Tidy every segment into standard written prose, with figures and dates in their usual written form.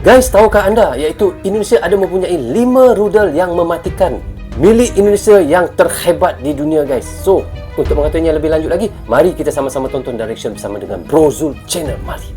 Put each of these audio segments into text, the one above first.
Guys, tahukah anda iaitu Indonesia ada mempunyai 5 rudal yang mematikan milik Indonesia yang terhebat di dunia, guys. So, untuk mengetahuinya lebih lanjut lagi, mari kita sama-sama tonton Direction bersama dengan Bro Zul Channel. Mari.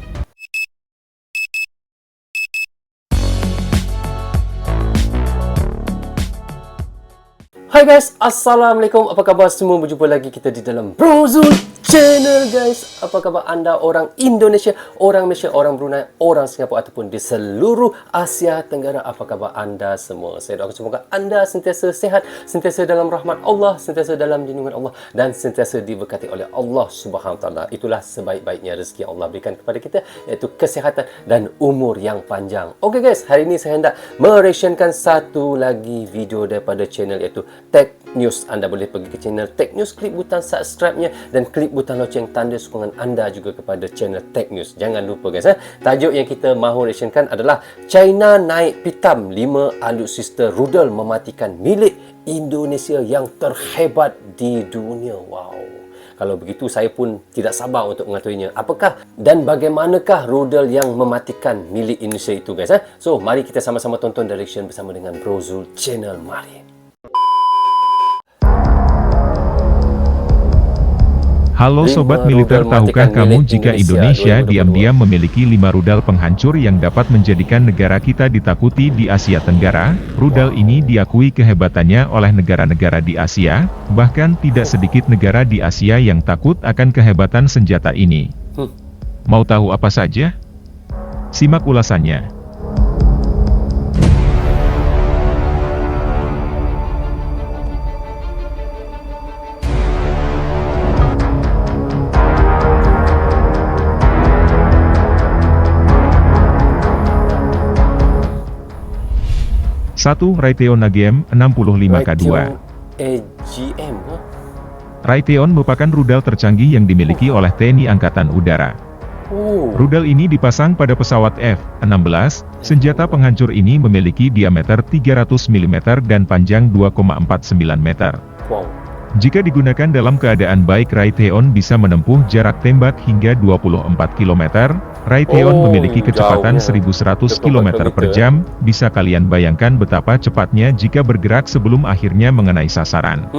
Hai guys, Assalamualaikum. Apa khabar semua? Berjumpa lagi kita di dalam Bro Zul Channel, guys. Apa khabar anda orang Indonesia, orang Malaysia, orang Brunei, orang Singapura ataupun di seluruh Asia Tenggara? Apa khabar anda semua? Saya doakan semoga anda sentiasa sihat, sentiasa dalam rahmat Allah, sentiasa dalam lindungan Allah dan sentiasa diberkati oleh Allah Subhanahu Taala. Itulah sebaik-baiknya rezeki yang Allah berikan kepada kita, iaitu kesihatan dan umur yang panjang. Okey guys, hari ini saya hendak mereactionkan satu lagi video daripada channel iaitu Tech News. Anda boleh pergi ke channel Tech News, klik butang subscribe-nya dan klik butang loceng tanda sokongan anda juga kepada channel Tech News. Jangan lupa guys, tajuk yang kita mahu reactionkan adalah China naik pitam 5 alutsista rudal mematikan milik Indonesia yang terhebat di dunia. Wow. Kalau begitu saya pun tidak sabar untuk mengetahuinya. Apakah dan bagaimanakah rudal yang mematikan milik Indonesia itu guys. So mari kita sama-sama tonton Direction bersama dengan Bro Zul Channel. Mari. Halo Sobat Militer, tahukah kamu jika Indonesia diam-diam memiliki 5 rudal penghancur yang dapat menjadikan negara kita ditakuti di Asia Tenggara? Rudal ini diakui kehebatannya oleh negara-negara di Asia, bahkan tidak sedikit negara di Asia yang takut akan kehebatan senjata ini. Mau tahu apa saja? Simak ulasannya. Satu, Raytheon AGM 65K2. AGM. Raytheon merupakan rudal tercanggih yang dimiliki oleh TNI Angkatan Udara. Rudal ini dipasang pada pesawat F-16. Senjata penghancur ini memiliki diameter 300 mm dan panjang 2,49 meter. Jika digunakan dalam keadaan baik, Raytheon bisa menempuh jarak tembak hingga 24 km. Raytheon memiliki kecepatan 1100 km per jam. Bisa kalian bayangkan betapa cepatnya jika bergerak sebelum akhirnya mengenai sasaran.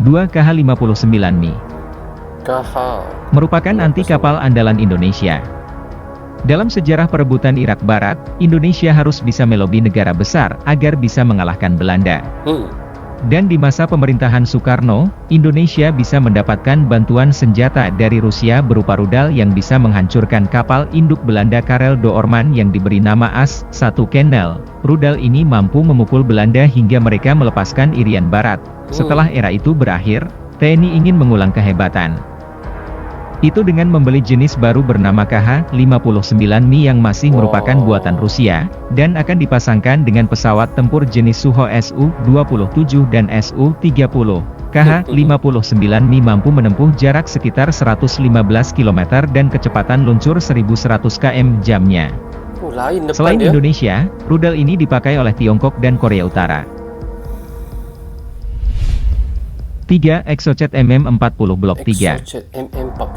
2 KH-59Mi merupakan anti kapal andalan Indonesia. Dalam sejarah perebutan Irak Barat, Indonesia harus bisa melobi negara besar agar bisa mengalahkan Belanda. Dan di masa pemerintahan Soekarno, Indonesia bisa mendapatkan bantuan senjata dari Rusia berupa rudal yang bisa menghancurkan kapal induk Belanda Karel Doorman yang diberi nama AS-1 Kendal. Rudal ini mampu memukul Belanda hingga mereka melepaskan Irian Barat. Setelah era itu berakhir, TNI ingin mengulang kehebatan. Itu dengan membeli jenis baru bernama KH-59Mi yang masih merupakan buatan Rusia, dan akan dipasangkan dengan pesawat tempur jenis Sukhoi Su-27 dan Su-30. KH-59Mi mampu menempuh jarak sekitar 115 km dan kecepatan luncur 1100 km jamnya. Selain Indonesia, rudal ini dipakai oleh Tiongkok dan Korea Utara. 3. Exocet MM40 Blok 3.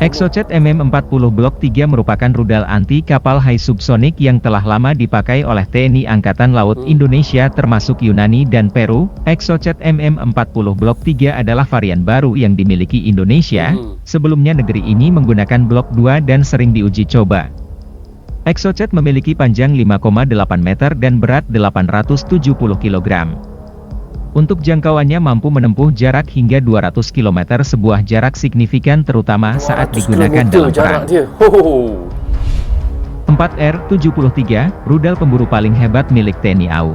Exocet MM40 Blok 3 merupakan rudal anti kapal high subsonik yang telah lama dipakai oleh TNI Angkatan Laut Indonesia termasuk Yunani dan Peru. Exocet MM40 Blok 3 adalah varian baru yang dimiliki Indonesia. Sebelumnya negeri ini menggunakan Blok 2 dan sering diuji coba. Exocet memiliki panjang 5,8 meter dan berat 870 kg. Untuk jangkauannya mampu menempuh jarak hingga 200 km, sebuah jarak signifikan terutama saat digunakan dalam perang. 4R-73, rudal pemburu paling hebat milik TNI AU.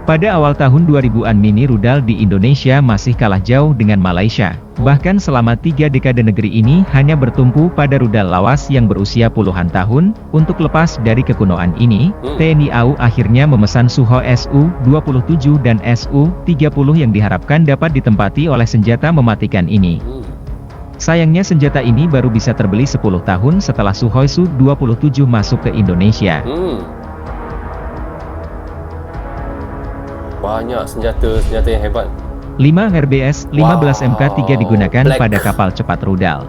Pada awal tahun 2000-an mini rudal di Indonesia masih kalah jauh dengan Malaysia. Bahkan selama 3 dekade negeri ini hanya bertumpu pada rudal lawas yang berusia puluhan tahun. Untuk lepas dari kekunoan ini, TNI AU akhirnya memesan Sukhoi Su-27 dan Su-30 yang diharapkan dapat ditempati oleh senjata mematikan ini. Sayangnya senjata ini baru bisa terbeli 10 tahun setelah Sukhoi Su-27 masuk ke Indonesia. Banyak senjata yang hebat. 5 RBS 15 MK3 digunakan pada kapal cepat rudal.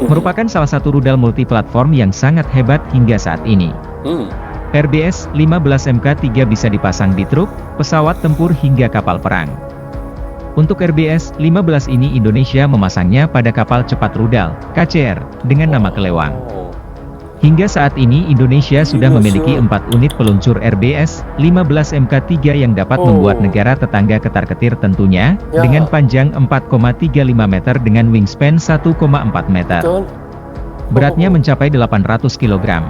Merupakan salah satu rudal multiplatform yang sangat hebat hingga saat ini. RBS 15 Mk3 bisa dipasang di truk, pesawat tempur hingga kapal perang. Untuk RBS 15 ini Indonesia memasangnya pada kapal cepat rudal, KCR, dengan nama Kelewang. Hingga saat ini Indonesia sudah memiliki 4 unit peluncur RBS 15 Mk3 yang dapat membuat negara tetangga ketar-ketir tentunya, dengan panjang 4,35 meter dengan wingspan 1,4 meter. Beratnya mencapai 800 kg.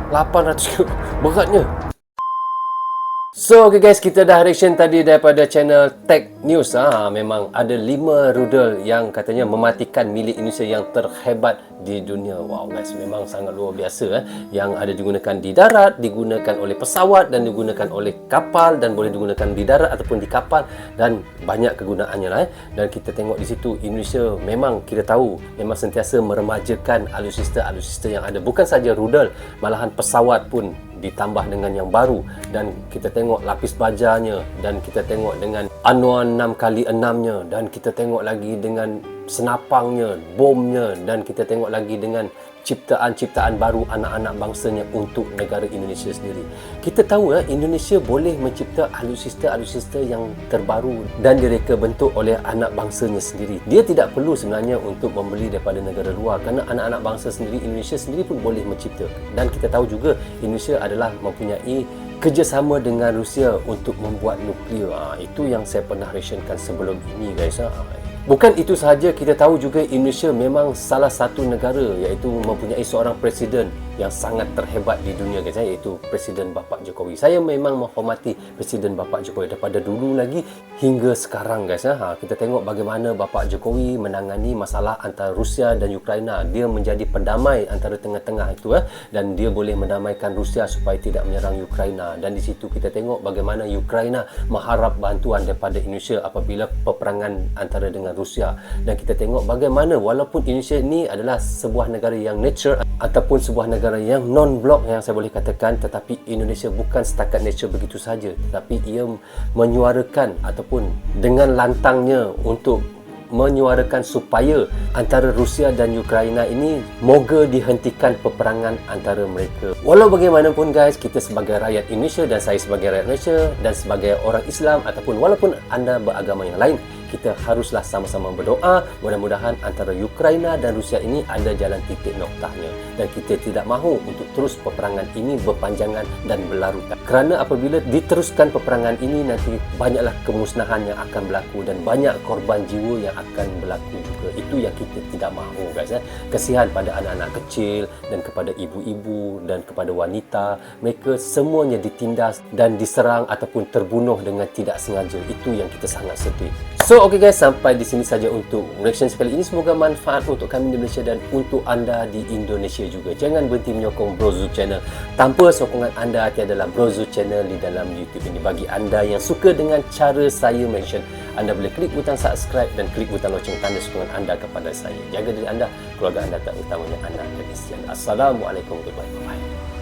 800 kilo beratnya. So, okay guys, kita dah reaction tadi daripada channel Tech News. Memang ada 5 rudal yang katanya mematikan milik Indonesia yang terhebat di dunia. Wow guys, memang sangat luar biasa. Yang ada digunakan di darat, digunakan oleh pesawat dan digunakan oleh kapal dan boleh digunakan di darat ataupun di kapal dan banyak kegunaannya lah. Dan kita tengok di situ Indonesia memang kita tahu memang sentiasa meremajakan alutsista yang ada. Bukan saja rudal, malahan pesawat pun ditambah dengan yang baru, dan kita tengok lapis bajarnya, dan kita tengok dengan anuan 6x6-nya, dan kita tengok lagi dengan senapangnya, bomnya, dan kita tengok lagi dengan ciptaan-ciptaan baru anak-anak bangsanya untuk negara Indonesia sendiri. Kita tahu Indonesia boleh mencipta alutsista yang terbaru dan direka bentuk oleh anak bangsanya sendiri. Dia tidak perlu sebenarnya untuk membeli daripada negara luar, kerana anak-anak bangsa sendiri, Indonesia sendiri pun boleh mencipta. Dan kita tahu juga Indonesia adalah mempunyai kerjasama dengan Rusia untuk membuat nuklear. Itu yang saya pernah reactionkan sebelum ini guys. Bukan itu sahaja, kita tahu juga Indonesia memang salah satu negara iaitu mempunyai seorang presiden yang sangat terhebat di dunia guys, iaitu Presiden Bapak Jokowi. Saya memang menghormati Presiden Bapak Jokowi daripada dulu lagi hingga sekarang guys. Kita tengok bagaimana Bapak Jokowi menangani masalah antara Rusia dan Ukraina. Dia menjadi pendamai antara tengah-tengah itu dan dia boleh mendamaikan Rusia supaya tidak menyerang Ukraina. Dan di situ kita tengok bagaimana Ukraina mengharap bantuan daripada Indonesia apabila peperangan antara dengan Rusia. Dan kita tengok bagaimana walaupun Indonesia ini adalah sebuah negara yang nature ataupun sebuah negara yang non-blok yang saya boleh katakan, tetapi Indonesia bukan setakat nature begitu saja, tetapi ia menyuarakan ataupun dengan lantangnya untuk menyuarakan supaya antara Rusia dan Ukraina ini moga dihentikan peperangan antara mereka. Walau bagaimanapun guys, kita sebagai rakyat Indonesia dan saya sebagai rakyat Malaysia dan sebagai orang Islam ataupun walaupun anda beragama yang lain, kita haruslah sama-sama berdoa mudah-mudahan antara Ukraina dan Rusia ini ada jalan titik noktahnya, dan kita tidak mahu untuk terus peperangan ini berpanjangan dan berlarutan, kerana apabila diteruskan peperangan ini nanti banyaklah kemusnahan yang akan berlaku dan banyak korban jiwa yang akan berlaku juga. Itu yang kita tidak mahu guys. Kesian pada anak-anak kecil dan kepada ibu-ibu dan kepada wanita, mereka semuanya ditindas dan diserang ataupun terbunuh dengan tidak sengaja. Itu yang kita sangat sedih. So, okay guys, sampai di sini saja untuk reaction sekali ini. Semoga manfaat untuk kami di Malaysia dan untuk anda di Indonesia juga. Jangan berhenti menyokong Brozu Channel. Tanpa sokongan anda, tiadalah Brozu Channel di dalam YouTube ini. Bagi anda yang suka dengan cara saya mention, anda boleh klik butang subscribe dan klik butang loceng tanda sokongan anda kepada saya. Jaga diri anda, keluarga anda, terutamanya anak dan isteri. Assalamualaikum warahmatullahi wabarakatuh.